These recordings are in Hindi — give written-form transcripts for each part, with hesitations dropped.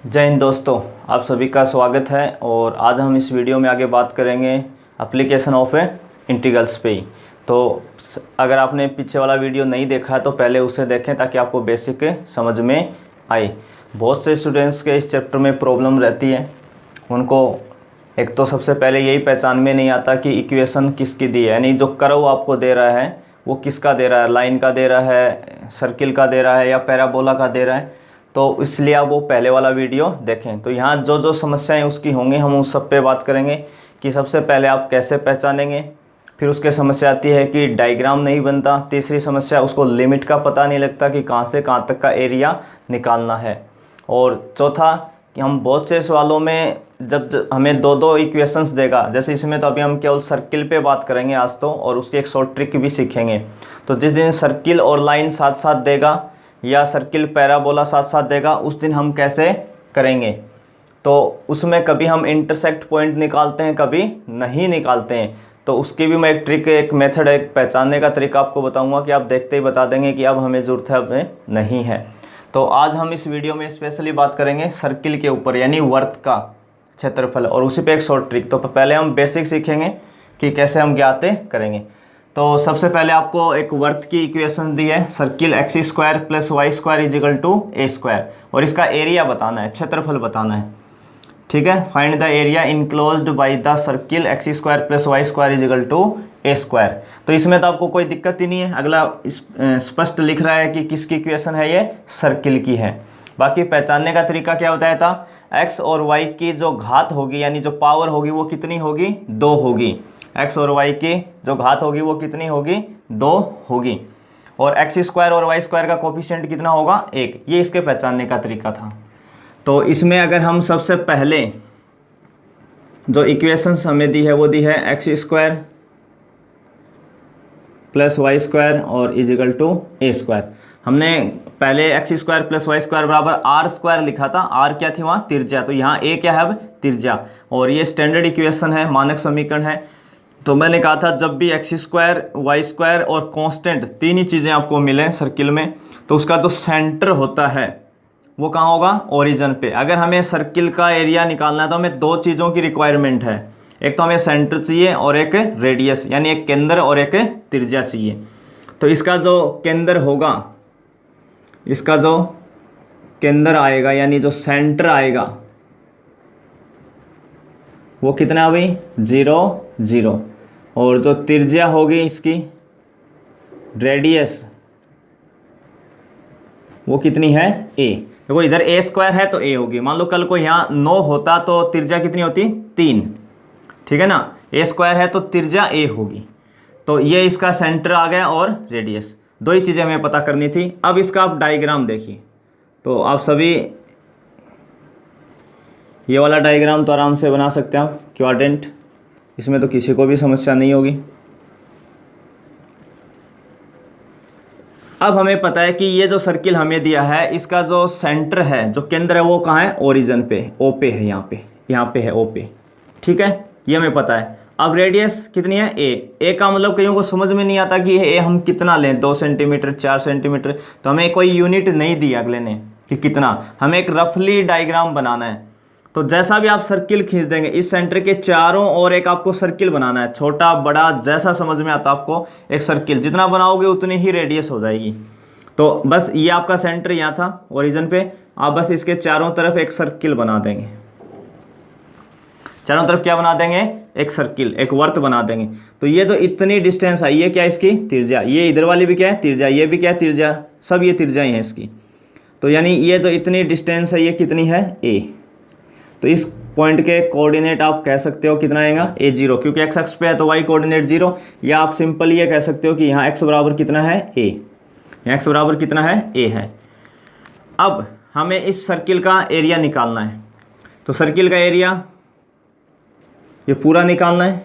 जय हिंद दोस्तों, आप सभी का स्वागत है। और आज हम इस वीडियो में आगे बात करेंगे एप्लीकेशन ऑफ इंटीग्रल्स पे ही। तो अगर आपने पीछे वाला वीडियो नहीं देखा है तो पहले उसे देखें ताकि आपको बेसिक समझ में आए। बहुत से स्टूडेंट्स के इस चैप्टर में प्रॉब्लम रहती है। उनको एक तो सबसे पहले यही पहचान में नहीं आता कि इक्वेशन किसकी दी है, यानी जो कर्व आपको दे रहा है वो किसका दे रहा है, लाइन का दे रहा है, सर्किल का दे रहा है या पैराबोला का दे रहा है। तो इसलिए आप वो पहले वाला वीडियो देखें। तो यहाँ जो जो समस्याएं उसकी होंगी हम उस सब पे बात करेंगे कि सबसे पहले आप कैसे पहचानेंगे। फिर उसके समस्या आती है कि डायग्राम नहीं बनता। तीसरी समस्या उसको लिमिट का पता नहीं लगता कि कहाँ से कहाँ तक का एरिया निकालना है। और चौथा कि हम बहुत से सवालों में जब हमें दो दो इक्वेशंस देगा, जैसे इसमें तो अभी हम केवल सर्किल पे बात करेंगे आज तो, और उसकी एक शॉर्ट ट्रिक भी सीखेंगे। तो जिस दिन सर्किल और लाइन साथ साथ देगा या सर्किल पैराबोला साथ साथ देगा उस दिन हम कैसे करेंगे। तो उसमें कभी हम इंटरसेक्ट पॉइंट निकालते हैं, कभी नहीं निकालते हैं। तो उसकी भी मैं एक ट्रिक, एक मेथड, एक पहचानने का तरीका आपको बताऊंगा कि आप देखते ही बता देंगे कि अब हमें ज़रूरत है, अब नहीं है। तो आज हम इस वीडियो में स्पेशली बात करेंगे सर्किल के ऊपर, यानी वर्त का क्षेत्रफल, और उसी पे एक शॉर्ट ट्रिक। तो पहले हम बेसिक सीखेंगे कि कैसे हम ज्ञात करेंगे। तो सबसे पहले आपको एक वर्त की इक्वेशन दी है, circle X square plus Y square equal to A square, और इसका एरिया बताना है, क्षेत्रफल बताना है। ठीक है, find the area enclosed by the circle X square plus Y square equal to A square. तो इसमें तो आपको कोई दिक्कत ही नहीं है, अगला स्पष्ट लिख रहा है कि किसकी इक्वेशन है, ये सर्किल की है। बाकी पहचानने का तरीका क्या बताया था, एक्स और वाई की जो घात होगी यानी जो पावर होगी वो कितनी होगी, 2 होगी। एक्स और वाई की जो घात होगी वो कितनी होगी, 2 होगी। और एक्स स्क्वायर और वाई स्क्वायर का कोफिशिएंट कितना होगा, 1। ये इसके पहचानने का तरीका था। तो इसमें अगर हम सबसे पहले जो इक्वेशंस हमें दी है वो दी है X square plus Y square और इजिकल टू ए स्क्वायर। हमने पहले X square plus Y square बराबर आर स्क्वायर लिखा था। आर क्या थी वहाँ, त्रिज्या। तो यहाँ ए क्या है, अब त्रिज्या। और ये स्टैंडर्ड इक्वेशन है, मानक समीकरण है। तो मैंने कहा था जब भी एक्स स्क्वायर वाई स्क्वायर और कांस्टेंट तीन ही चीज़ें आपको मिलें सर्किल में, तो उसका जो सेंटर होता है वो कहाँ होगा, ओरिजिन पे। अगर हमें सर्किल का एरिया निकालना है तो हमें 2 चीज़ों की रिक्वायरमेंट है, एक तो हमें सेंटर चाहिए और एक रेडियस, यानी एक केंद्र और एक त्रिज्या चाहिए। तो इसका जो केंद्र होगा, इसका जो केंद्र आएगा यानी जो सेंटर आएगा वो कितना भाई, 0 0। और जो त्रिज्या होगी इसकी, रेडियस, वो कितनी है, a। देखो इधर a स्क्वायर है तो a होगी। मान लो कल को यहाँ 9 होता तो त्रिज्या कितनी होती, 3। ठीक है ना, a स्क्वायर है तो त्रिज्या a होगी। तो ये इसका सेंटर आ गया और रेडियस, 2 ही चीज़ें हमें पता करनी थी। अब इसका आप डायग्राम देखिए। तो आप सभी ये वाला डायग्राम तो आराम से बना सकते हैं आप, क्वाड्रेंट। इसमें तो किसी को भी समस्या नहीं होगी। अब हमें पता है कि ये जो सर्किल हमें दिया है इसका जो सेंटर है, जो केंद्र है वो कहाँ है, ओरिजिन पे, ओ पे है, यहाँ पे है, ओ पे। ठीक है, ये हमें पता है। अब रेडियस कितनी है, ए का मतलब कईयों को समझ में नहीं आता कि ए हम कितना लें, 2 सेंटीमीटर 4 सेंटीमीटर। तो हमें कोई यूनिट नहीं दी अगले ने कि कितना, हमें एक रफली डायग्राम बनाना है। तो जैसा भी आप सर्किल खींच देंगे, इस सेंटर के चारों ओर एक आपको सर्किल बनाना है, छोटा बड़ा जैसा समझ में आता आपको एक सर्किल। जितना बनाओगे उतनी ही रेडियस हो जाएगी। तो बस ये आपका सेंटर यहाँ था ओरिजिन पे, आप बस इसके चारों तरफ एक सर्किल बना देंगे। चारों तरफ क्या बना देंगे, एक सर्किल, एक वर्त बना देंगे। तो ये जो इतनी डिस्टेंस है ये क्या है, इसकी त्रिज्या। ये इधर वाली भी क्या है, त्रिज्या। ये भी क्या है, त्रिज्या। सब ये त्रिज्या ही है इसकी। तो यानी ये जो इतनी डिस्टेंस है ये कितनी है, a। तो इस पॉइंट के कोऑर्डिनेट आप कह सकते हो कितना आएगा, a0, क्योंकि x अक्ष पे है तो y कोऑर्डिनेट 0। या आप सिंपल ये कह सकते हो कि यहाँ x बराबर कितना है, a। यहाँ x बराबर कितना है, a है। अब हमें इस सर्किल का एरिया निकालना है। तो सर्किल का एरिया ये पूरा निकालना है,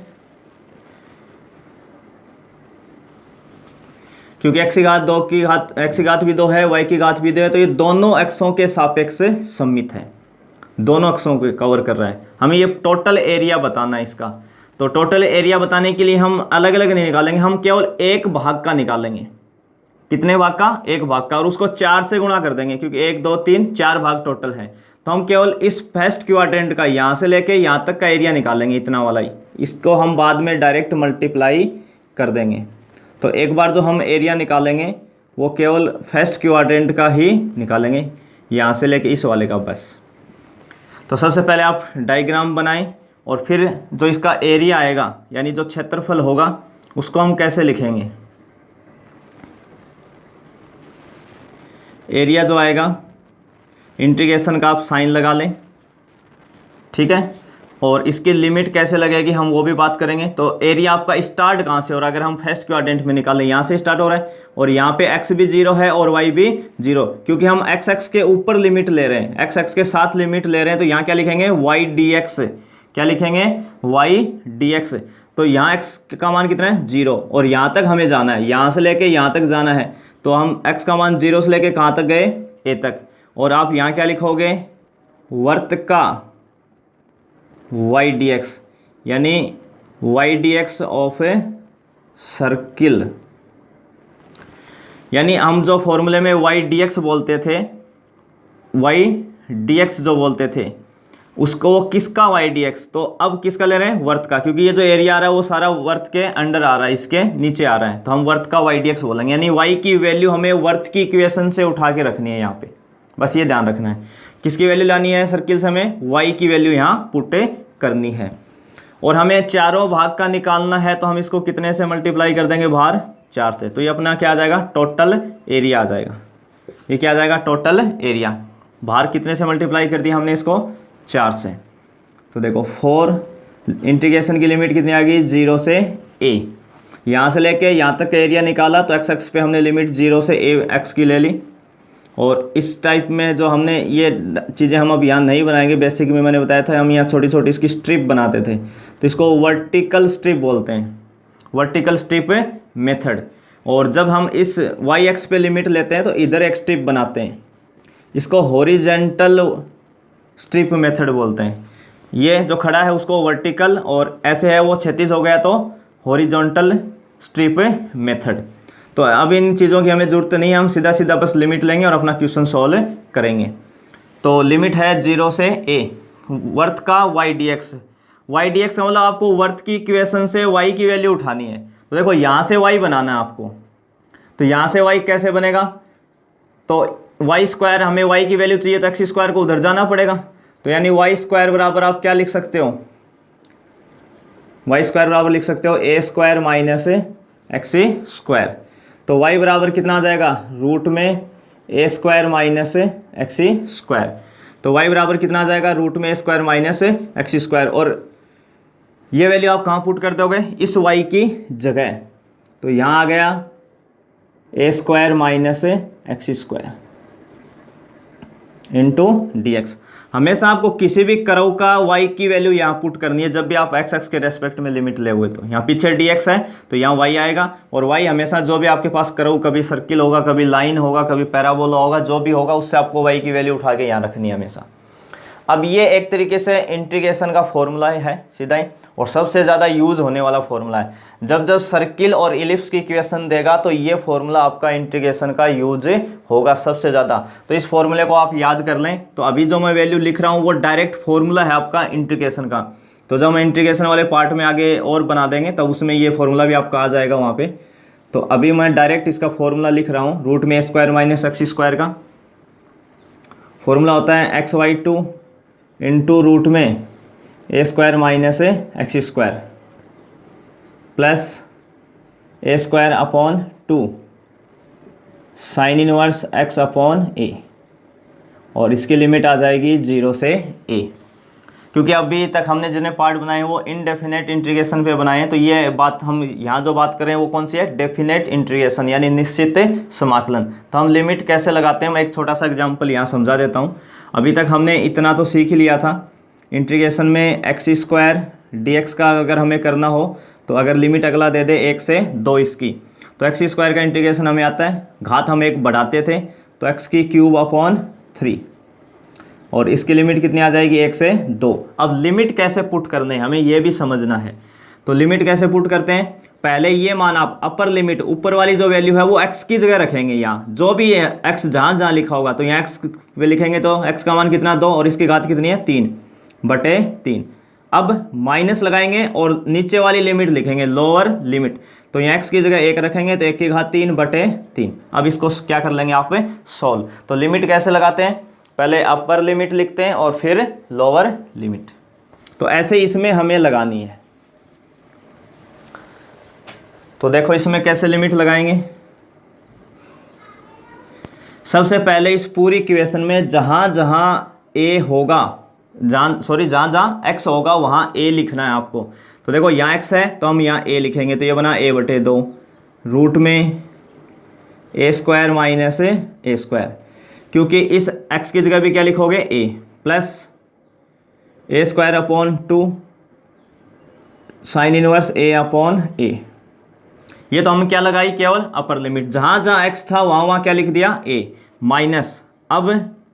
क्योंकि x की घात 2 की घात, x की घात भी 2 है, y की घात भी 2 है। तो ये दोनों अक्षों के सापेक्ष सममित है, दोनों अक्षों को कवर कर रहा है। हमें ये टोटल एरिया बताना है इसका। तो टोटल एरिया बताने के लिए हम अलग अलग नहीं निकालेंगे, हम केवल एक भाग का निकालेंगे। कितने भाग का, 1 भाग का, और उसको 4 से गुणा कर देंगे क्योंकि 1 2 3 4 भाग टोटल है। तो हम केवल इस फर्स्ट क्वाड्रेंट का यहाँ से लेके यहाँ तक का एरिया निकालेंगे, इतना वाला ही, इसको हम बाद में डायरेक्ट मल्टीप्लाई कर देंगे। तो एक बार जो हम एरिया निकालेंगे वो केवल फर्स्ट क्वाड्रेंट का ही निकालेंगे, यहाँ से लेके इस वाले का बस। तो सबसे पहले आप डायग्राम बनाएं और फिर जो इसका एरिया आएगा यानी जो क्षेत्रफल होगा उसको हम कैसे लिखेंगे। एरिया जो आएगा इंटीग्रेशन का आप साइन लगा लें, ठीक है, और इसकी लिमिट कैसे लगेगी हम वो भी बात करेंगे। तो एरिया आपका स्टार्ट कहाँ से हो रहा है, अगर हम फर्स्ट क्वाड्रेंट में निकालें यहाँ से स्टार्ट हो रहा है और यहाँ पे x भी 0 है और y भी 0, क्योंकि हम x के ऊपर लिमिट ले रहे हैं, x के साथ लिमिट ले रहे हैं। तो यहाँ क्या लिखेंगे y dx, क्या लिखेंगे y dx। तो यहाँ x का मान कितना है 0 और यहाँ तक हमें जाना है, यहाँ से लेके यहाँ तक जाना है। तो हम x का मान 0 से लेके कहाँ तक गए, a तक। और आप यहाँ क्या लिखोगे, वर्त का y dx, यानी y dx of a circle, यानी हम जो फॉर्मूले में y dx बोलते थे, y dx जो बोलते थे उसको वो किसका y dx, तो अब किसका ले रहे हैं, वर्त का, क्योंकि ये जो एरिया आ रहा है वो सारा वर्त के अंडर आ रहा है, इसके नीचे आ रहा है, तो हम वर्त का y dx बोलेंगे। यानी y की वैल्यू हमें वर्त की इक्वेशन से उठा के रखनी है यहाँ पे, बस ये ध्यान रखना है। किसकी वैल्यू लानी है सर्किल से, हमें y की वैल्यू यहाँ पुट करनी है। और हमें चारों भाग का निकालना है, तो हम इसको कितने से मल्टीप्लाई कर देंगे, बाहर 4 से। तो ये अपना क्या आ जाएगा, टोटल एरिया आ जाएगा। ये क्या आ जाएगा, टोटल एरिया। बाहर कितने से मल्टीप्लाई कर दिया हमने इसको, 4 से। तो देखो 4 इंटीग्रेशन की लिमिट कितनी आ गई, 0 से a, यहाँ से लेके यहाँ तक का एरिया निकाला तो x एक्स पे हमने लिमिट 0 से a x की ले ली। और इस टाइप में जो हमने ये चीज़ें हम अब यहाँ नहीं बनाएंगे, बेसिक में मैंने बताया था हम यहाँ छोटी छोटी इसकी स्ट्रिप बनाते थे, तो इसको वर्टिकल स्ट्रिप बोलते हैं, वर्टिकल स्ट्रिप मेथड। और जब हम इस y एक्स पे लिमिट लेते हैं तो इधर एक स्ट्रिप बनाते हैं, इसको हॉरिजेंटल स्ट्रिप मेथड बोलते हैं। ये जो खड़ा है उसको वर्टिकल और ऐसे है वो क्षैतिज हो गया तो हॉरिजॉन्टल स्ट्रिप मेथड। तो अब इन चीज़ों की हमें ज़रूरत नहीं है, हम सीधा सीधा बस लिमिट लेंगे और अपना क्वेश्चन सॉल्व करेंगे। तो लिमिट है 0 से a, वर्त का y dx। y dx का मतलब आपको वर्त की इक्वेशन से y की वैल्यू उठानी है। तो देखो यहाँ से y बनाना है आपको, तो यहाँ से y कैसे बनेगा, तो वाई स्क्वायर, हमें y की वैल्यू चाहिए तो एक्स स्क्वायर को उधर जाना पड़ेगा। तो यानी वाई स्क्वायर बराबर आप क्या लिख सकते हो, वाई स्क्वायर बराबर लिख सकते हो a square minus x square. तो y बराबर कितना आ जाएगा, रूट में a square minus x square. तो y बराबर कितना आ जाएगा, रूट में a square minus x square. और ये वैल्यू आप कहाँ पुट कर दोगे, इस y की जगह। तो यहाँ आ गया a square minus x square into D x. हमेशा आपको किसी भी कर्व का y की वैल्यू यहाँ पुट करनी है जब भी आप x एक्स के रेस्पेक्ट में लिमिट ले हुए। तो यहाँ पीछे dx है तो यहाँ y आएगा, और y हमेशा जो भी आपके पास कर्व, कभी सर्किल होगा, कभी लाइन होगा, कभी पैराबोला होगा, जो भी होगा उससे आपको y की वैल्यू उठा के यहाँ रखनी है हमेशा। अब ये एक तरीके से इंटीग्रेशन का फॉर्मूला है सीधा ही, और सबसे ज़्यादा यूज़ होने वाला फॉर्मूला है। जब जब सर्किल और इलिप्स की इक्वेशन देगा तो ये फॉर्मूला आपका इंटीग्रेशन का यूज होगा सबसे ज़्यादा। तो इस फॉर्मूले को आप याद कर लें। तो अभी जो मैं वैल्यू लिख रहा हूँ वो डायरेक्ट फॉर्मूला है आपका इंटीग्रेशन का। तो जब हम इंटीग्रेशन वाले पार्ट में आगे और बना देंगे तब उसमें ये फॉर्मूला भी आपका आ जाएगा वहाँ पर। तो अभी मैं डायरेक्ट इसका फॉर्मूला लिख रहा हूँ। रूट में a square minus x square का फॉर्मूला होता है xy2 इंटू रूट में a square minus x square plus a square upon 2 sine inverse x upon a, और इसकी लिमिट आ जाएगी 0 से a। क्योंकि अभी तक हमने जितने पार्ट बनाए हैं वो इनडेफिनेट इंटीग्रेशन पे बनाए हैं, तो ये बात हम यहाँ जो बात कर रहे हैं वो कौन सी है, डेफिनेट इंटीग्रेशन यानी निश्चित समाकलन। तो हम लिमिट कैसे लगाते हैं, मैं एक छोटा सा एग्जांपल यहाँ समझा देता हूँ। अभी तक हमने इतना तो सीख लिया था इंटीग्रेशन में एक्स स्क्वायर डी एक्स का अगर हमें करना हो तो अगर लिमिट अगला दे दे 1 से 2 इसकी, तो एक्स स्क्वायर का इंटीग्रेशन हमें आता है, घात हम 1 बढ़ाते थे तो एक्स की क्यूब अपॉन 3, और इसकी लिमिट कितनी आ जाएगी 1 से 2। अब लिमिट कैसे पुट करने हैं हमें ये भी समझना है। तो लिमिट कैसे पुट करते हैं, पहले ये मान आप अपर लिमिट ऊपर वाली जो वैल्यू है वो x की जगह रखेंगे, यहाँ जो भी है x जहाँ जहाँ लिखा होगा तो यहाँ x पे लिखेंगे, तो x का मान कितना 2 और इसकी घात कितनी है 3/3। अब माइनस लगाएंगे और नीचे वाली लिमिट लिखेंगे लोअर लिमिट, तो यहाँ x की जगह 1 रखेंगे तो 1 की घात 3/3। अब इसको क्या कर लेंगे आप सॉल्व। तो लिमिट कैसे लगाते हैं, पहले अपर लिमिट लिखते हैं और फिर लोअर लिमिट। तो ऐसे इसमें हमें लगानी है। तो देखो इसमें कैसे लिमिट लगाएंगे। सबसे पहले इस पूरी इक्वेशन में जहाँ जहाँ a होगा, जहाँ जहाँ x होगा वहाँ a लिखना है आपको। तो देखो यहाँ x है तो हम यहाँ a लिखेंगे, तो ये बना a/2 रूट में a² माइनस a², क्योंकि इस x की जगह भी क्या लिखोगे a plus a²/2 sine inverse a/a। ये तो हम क्या लगाई, केवल अपर लिमिट, जहाँ जहाँ x था वहाँ वहाँ क्या लिख दिया a माइनस, अब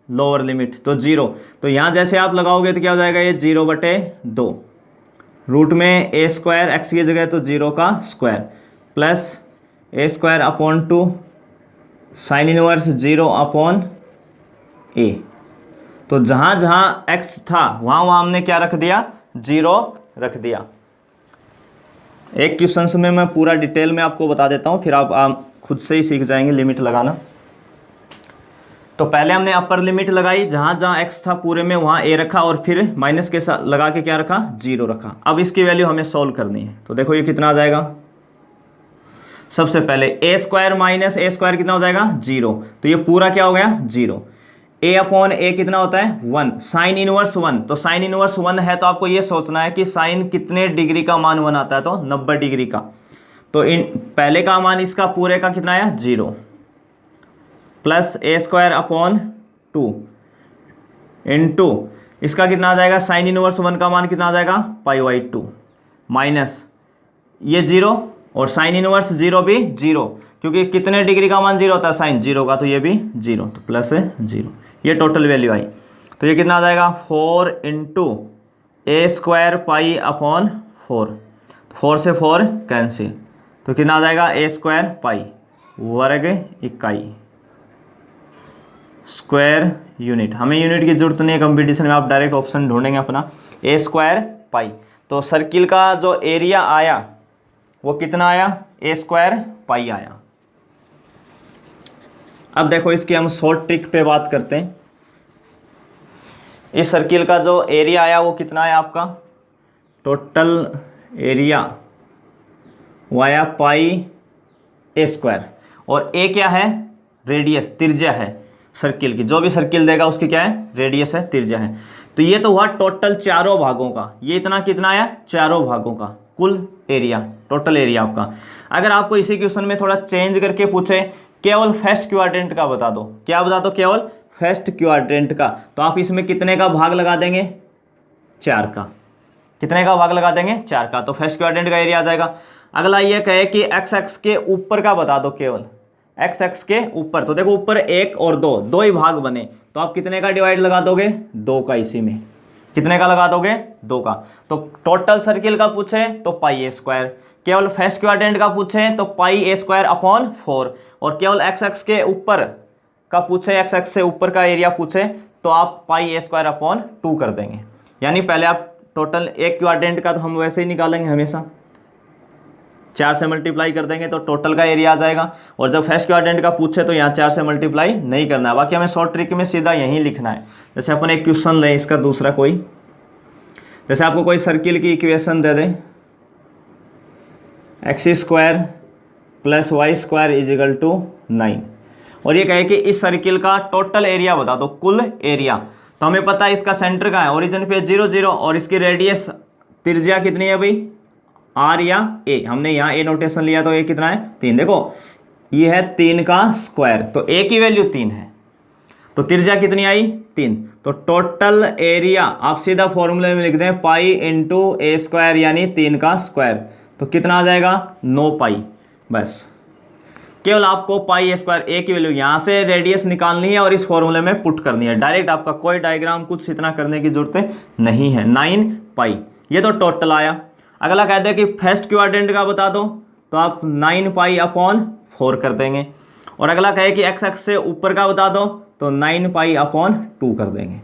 लोअर लिमिट तो 0, तो यहाँ जैसे आप लगाओगे तो क्या हो जाएगा ये 0/2 रूट में a² x की जगह तो 0 का square plus a²/2 sine inverse 0/a। तो जहाँ जहाँ x था वहाँ वहाँ हमने क्या रख दिया 0 रख दिया। एक क्वेश्चन में मैं पूरा डिटेल में आपको बता देता हूँ, फिर आप खुद से ही सीख जाएंगे लिमिट लगाना। तो पहले हमने अपर लिमिट लगाई, जहाँ जहाँ x था पूरे में वहाँ a रखा और फिर माइनस के साथ लगा के क्या रखा 0 रखा। अब इसकी वैल्यू हमें सोल्व करनी है। तो देखो ये कितना आ जाएगा, सबसे पहले a² माइनस a² कितना हो जाएगा 0, तो ये पूरा क्या हो गया 0। a/a कितना होता है 1, साइन इनवर्स 1, तो साइन इनवर्स 1 है तो आपको ये सोचना है कि साइन कितने डिग्री का मान 1 आता है, तो 90 डिग्री का। तो इन पहले का मान इसका पूरे का कितना है 0 प्लस a²/2 इंटू इसका कितना आ जाएगा साइन इनवर्स 1 का मान कितना आ जाएगा π/2 माइनस ये 0 और साइन इनवर्स 0 भी 0, क्योंकि कितने डिग्री का मान 0 होता है साइन 0 का, तो ये भी 0, तो प्लस 0। ये टोटल वैल्यू आई, तो ये कितना आ जाएगा 4 इंटू a² π/4, 4 से 4 कैंसिल, तो कितना आ जाएगा a² π वर्ग इकाई स्क्वायर यूनिट। हमें यूनिट की जरूरत नहीं है कंपटीशन में, आप डायरेक्ट ऑप्शन ढूंढेंगे अपना a² π। तो सर्किल का जो एरिया आया वो कितना आया a² π आया। अब देखो इसकी हम शॉर्ट ट्रिक पे बात करते हैं। इस सर्किल का जो एरिया आया वो कितना आया आपका, टोटल एरिया वो आया πa², और a क्या है रेडियस त्रिज्या है सर्किल की, जो भी सर्किल देगा उसकी क्या है रेडियस है त्रिज्या है। तो ये तो हुआ टोटल चारों भागों का, ये इतना कितना आया चारों भागों का कुल एरिया, टोटल एरिया आपका। अगर आपको इसी क्वेश्चन में थोड़ा चेंज करके पूछे केवल फर्स्ट क्वाड्रेंट का बता दो, क्या बता दो केवल फर्स्ट क्वाड्रेंट का, तो आप इसमें कितने का भाग लगा देंगे 4 का, कितने का भाग लगा देंगे 4 का, तो फर्स्ट क्वाड्रेंट का एरिया आ जाएगा। अगला ये कहे कि एक्स एक्स के ऊपर का बता दो, केवल एक्स एक्स के ऊपर, तो देखो ऊपर 1 और 2 दो ही भाग बने, तो आप कितने का डिवाइड लगा दोगे 2 का, इसी में कितने का लगा दोगे 2 का। तो टोटल सर्किल का पूछे तो πa², केवल फर्स्ट क्वाड्रेंट का पूछे तो πa²/4, और केवल एक्स एक्स के ऊपर का पूछे, एक्स एक्स से ऊपर का एरिया पूछे तो आप πa²/2 कर देंगे। यानी पहले आप टोटल एक क्वाड्रेंट का तो हम वैसे ही निकालेंगे हमेशा, 4 से मल्टीप्लाई कर देंगे तो टोटल का एरिया आ जाएगा, और जब फर्स्ट क्वाड्रेंट का पूछे तो यहाँ 4 से मल्टीप्लाई नहीं करना है, बाकी हमें शॉर्ट ट्रिक में सीधा यहीं लिखना है। जैसे अपन एक क्वेश्चन लें इसका दूसरा कोई, जैसे आपको कोई सर्किल की इक्वेशन दे दें x² + y² = 9, और ये कहे कि इस सर्किल का टोटल एरिया बता दो, कुल एरिया। तो हमें पता है इसका सेंटर का है ओरिजिन पे 0 0, और इसकी रेडियस त्रिज्या कितनी है भाई r या a, हमने यहाँ a नोटेशन लिया तो a कितना है 3, देखो ये है 3 का स्क्वायर, तो a की वैल्यू 3 है, तो त्रिज्या कितनी आई 3, तो टोटल एरिया आप सीधा फॉर्मूले में लिख दें π × a² यानी 3 का स्क्वायर, तो कितना आ जाएगा 9 पाई। बस केवल आपको πa² a की वैल्यू यहाँ से रेडियस निकालनी है और इस फॉर्मूले में पुट करनी है डायरेक्ट, आपका कोई डायग्राम कुछ इतना करने की जरूरत नहीं है। 9 पाई, ये तो टोटल आया। अगला कहते हैं कि फर्स्ट क्वाड्रेंट का बता दो, तो आप 9π/4 कर देंगे। और अगला कहे कि एक्स एक्स से ऊपर का बता दो, तो 9π/2 कर देंगे।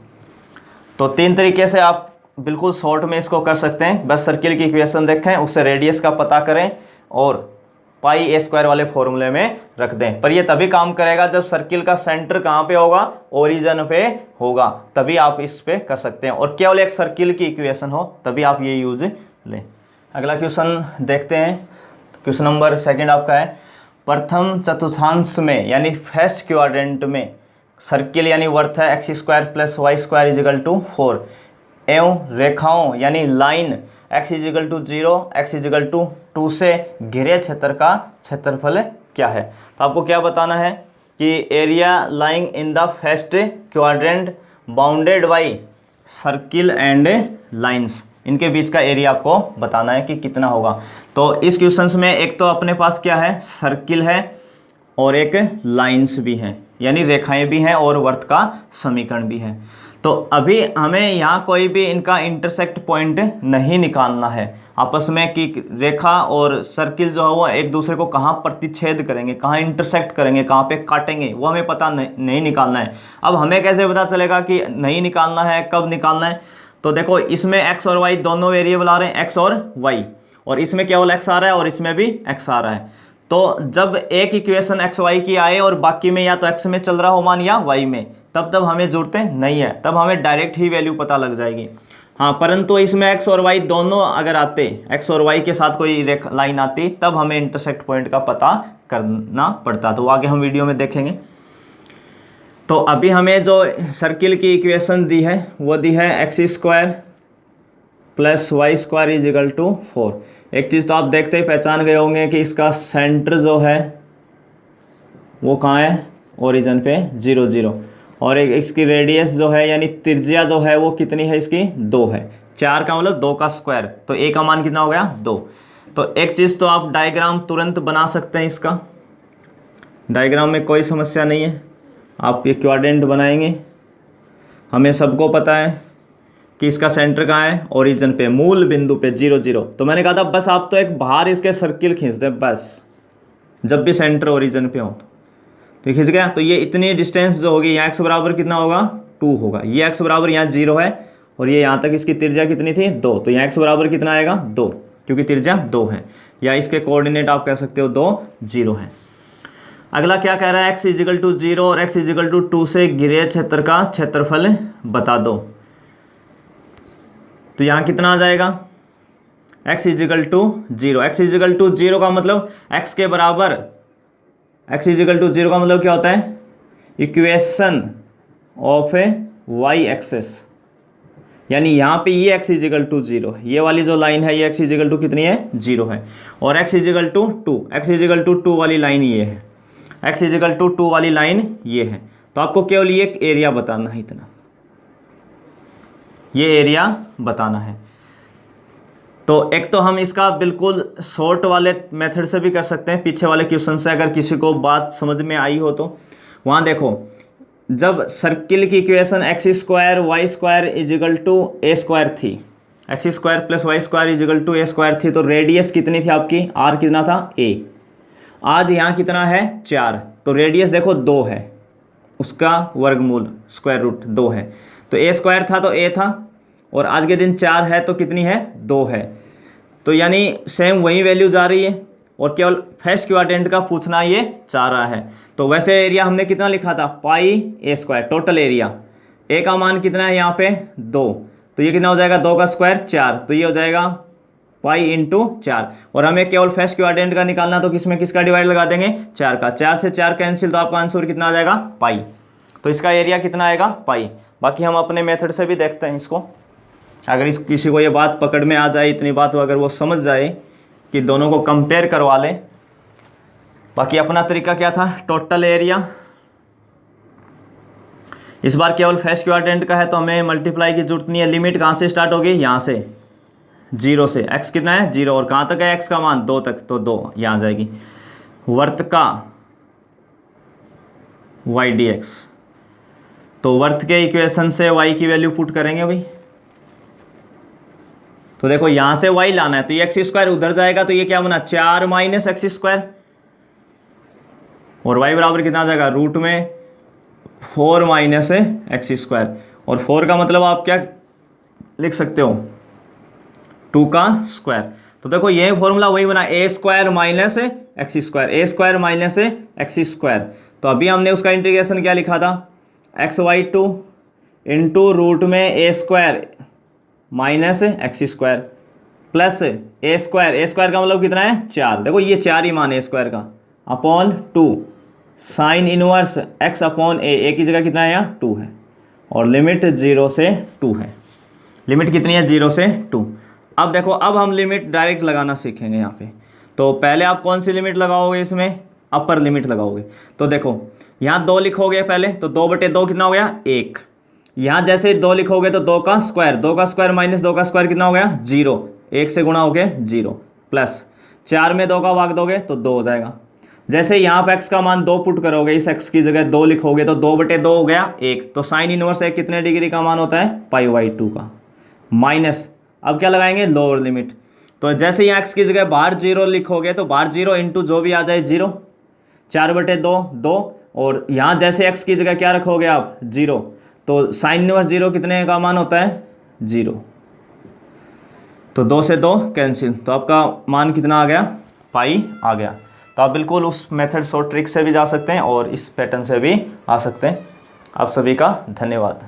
तो 3 तरीके से आप बिल्कुल शॉर्ट में इसको कर सकते हैं। बस सर्किल की इक्वेशन देखें, उससे रेडियस का पता करें और πa² वाले फॉर्मूले में रख दें। पर ये तभी काम करेगा जब सर्किल का सेंटर कहाँ पे होगा, ओरिजिन पे होगा, तभी आप इस पे कर सकते हैं। और केवल एक सर्किल की इक्वेशन हो तभी आप ये यूज लें। अगला क्वेश्चन देखते हैं। क्वेश्चन नंबर 2 आपका है, प्रथम चतुर्थांश में यानी फर्स्ट क्वाड्रेंट में सर्किल यानी वर्थ है x² + y² = 4 एवं रेखाओं यानी लाइन x = 0 x = 2 से घिरे क्षेत्र का क्षेत्रफल क्या है। तो आपको क्या बताना है कि area lying in the first quadrant bounded by circle and lines, इनके बीच का एरिया आपको बताना है कि कितना होगा। तो इस क्वेश्चंस में एक तो अपने पास क्या है, सर्किल है और एक लाइंस भी हैं, यानी रेखाएं भी हैं और वर्त का समीकरण भी है। तो अभी हमें यहाँ कोई भी इनका इंटरसेक्ट पॉइंट नहीं निकालना है आपस में कि रेखा और सर्किल जो है वो एक दूसरे को कहाँ प्रतिच्छेद करेंगे, कहाँ इंटरसेक्ट करेंगे, कहाँ पे काटेंगे, वो हमें पता नहीं निकालना है। अब हमें कैसे पता चलेगा कि नहीं निकालना है, कब निकालना है। तो देखो इसमें x और y दोनों वेरिएबल आ रहे हैं, x और y, और इसमें केवल x आ रहा है और इसमें भी x आ रहा है। तो जब एक इक्वेशन x y की आए और बाकी में या तो x में चल रहा हो मान या y में, तब हमें जरूरत नहीं है, तब हमें डायरेक्ट ही वैल्यू पता लग जाएगी। हाँ, परंतु इसमें x और y दोनों अगर आते, x और y के साथ कोई लाइन आती, तब हमें इंटरसेक्ट पॉइंट का पता करना पड़ता। तो आगे हम वीडियो में देखेंगे। तो अभी हमें जो सर्किल की इक्वेशन दी है वो दी है x² + y² = 4। एक चीज़ तो आप देखते ही पहचान गए होंगे कि इसका सेंटर जो है वो कहाँ है, ओरिजिन पे 0 0, और एक इसकी रेडियस जो है यानी त्रिज्या जो है वो कितनी है, इसकी 2 है। 4 का मतलब 2 का स्क्वायर, तो a का मान कितना हो गया 2। तो एक चीज़ तो आप डायग्राम तुरंत बना सकते हैं, इसका डायग्राम में कोई समस्या नहीं है। आप ये क्वाड्रेंट बनाएंगे, हमें सबको पता है कि इसका सेंटर कहाँ है, ओरिजिन पे, मूल बिंदु पे 0 0। तो मैंने कहा था बस आप तो एक बाहर इसके सर्किल खींच दें बस, जब भी सेंटर ओरिजिन पे हो तो खींच गया। तो ये इतनी डिस्टेंस जो होगी, यहाँ x बराबर कितना होगा 2 होगा, ये x बराबर यहाँ 0 है और ये यहाँ तक इसकी त्रिज्या कितनी थी 2, तो यहाँ x बराबर कितना आएगा 2, क्योंकि त्रिज्या 2 है, या इसके कोऑर्डिनेट आप कह सकते हो 2 0 है। अगला क्या कह रहा है, x = 0 और x = 2 से घिरे क्षेत्र का क्षेत्रफल बता दो। तो यहाँ कितना आ जाएगा, x = 0, x = 0 का मतलब x के बराबर, x = 0 का मतलब क्या होता है, इक्वेशन ऑफ y एक्सेस, यानी यहाँ पे ये x = 0, ये वाली जो लाइन है ये x = कितनी है 0 है, और x = 2, x = 2 वाली लाइन ये है, x = 2 वाली लाइन ये है। तो आपको केवल ये एरिया बताना है, इतना ये एरिया बताना है। तो एक तो हम इसका बिल्कुल शॉर्ट वाले मेथड से भी कर सकते हैं, पीछे वाले क्वेश्चन से अगर किसी को बात समझ में आई हो तो। वहाँ देखो, जब सर्किल की इक्वेशन x² y² = a² थी, x² + y² = a² थी, तो रेडियस कितनी थी आपकी, r कितना था a, आज यहाँ कितना है 4, तो रेडियस देखो 2 है, उसका वर्गमूल √ 2 है, तो a² था तो a था, और आज के दिन 4 है तो कितनी है 2 है। तो यानी सेम वही वैल्यू जा रही है, और केवल फर्स्ट क्वाड्रेंट का पूछना ये चाह रहा है। तो वैसे एरिया हमने कितना लिखा था πa², टोटल एरिया, a का मान कितना है यहाँ पे 2, तो ये कितना हो जाएगा 2 का स्क्वायर 4, तो ये हो जाएगा पाई × 4, और हमें केवल फर्स्ट क्वाड्रेंट का निकालना, तो किसमें किसका डिवाइड लगा देंगे 4 का, 4 से 4 कैंसिल, तो आपका आंसर कितना आ जाएगा पाई। तो इसका एरिया कितना आएगा पाई। बाकी हम अपने मेथड से भी देखते हैं इसको, अगर किसी को ये बात पकड़ में आ जाए, इतनी बात अगर वो समझ जाए कि दोनों को कंपेयर करवा ले। बाकी अपना तरीका क्या था, टोटल एरिया, इस बार केवल फर्स्ट क्वाड्रेंट का है तो हमें मल्टीप्लाई की जरूरत नहीं है। लिमिट कहाँ से स्टार्ट होगी, यहाँ से 0 से, x कितना है 0, और कहाँ तक है x का मान 2 तक, तो 2 यहाँ आ जाएगी। वर्त का y dx, तो वर्त के इक्वेशन से y की वैल्यू पुट करेंगे भाई, तो देखो यहाँ से y लाना है, तो ये एक्स स्क्वायर उधर जाएगा, तो ये क्या बना 4 माइनस एक्स स्क्वायर, और y बराबर कितना आ जाएगा रूट में 4 माइनस एक्स स्क्वायर, और 4 का मतलब आप क्या लिख सकते हो 2 का स्क्वायर। तो देखो ये फॉर्मूला वही बना ए स्क्वायर माइनस एक्स स्क्वायर, ए स्क्वायर माइनस एक्स स्क्वायर। तो अभी हमने उसका इंटीग्रेशन क्या लिखा था XY2 इंटू रूट में a square minus x square plus a square का मतलब कितना है 4, देखो ये 4 ही मान है स्क्वायर का, upon 2 sine inverse x upon a की जगह कितना है यहाँ 2 है, और लिमिट 0 से 2 है। लिमिट कितनी है 0 से 2। अब देखो अब हम लिमिट डायरेक्ट लगाना सीखेंगे यहाँ पे। तो पहले आप कौन सी लिमिट लगाओगे, इसमें अपर लिमिट लगाओगे। तो देखो यहाँ 2 लिखोगे पहले, तो 2/2 कितना हो गया 1। यहाँ जैसे 2 लिखोगे तो 2 का स्क्वायर माइनस 2 का स्क्वायर कितना हो गया 0, 1 से गुणा हो गया 0, प्लस 4 में 2 का भाग दोगे तो 2 हो जाएगा। जैसे यहाँ पे x का मान 2 पुट करोगे, इस x की जगह 2 लिखोगे तो 2/2 हो गया 1। तो साइन इनवर्स 1 कितने डिग्री का मान होता है π/2 का, माइनस अब क्या लगाएंगे लोअर लिमिट। तो जैसे यहाँ x की जगह बाहर 0 लिखोगे तो बाहर 0 इंटू जो भी आ जाए 0, 4/2 2, और यहाँ जैसे x की जगह क्या रखोगे आप 0, तो साइन इनवर्स 0 कितने का मान होता है 0, तो 2 से 2 कैंसिल, तो आपका मान कितना आ गया पाई आ गया। तो आप बिल्कुल उस मेथड्स और ट्रिक से भी जा सकते हैं और इस पैटर्न से भी आ सकते हैं। आप सभी का धन्यवाद।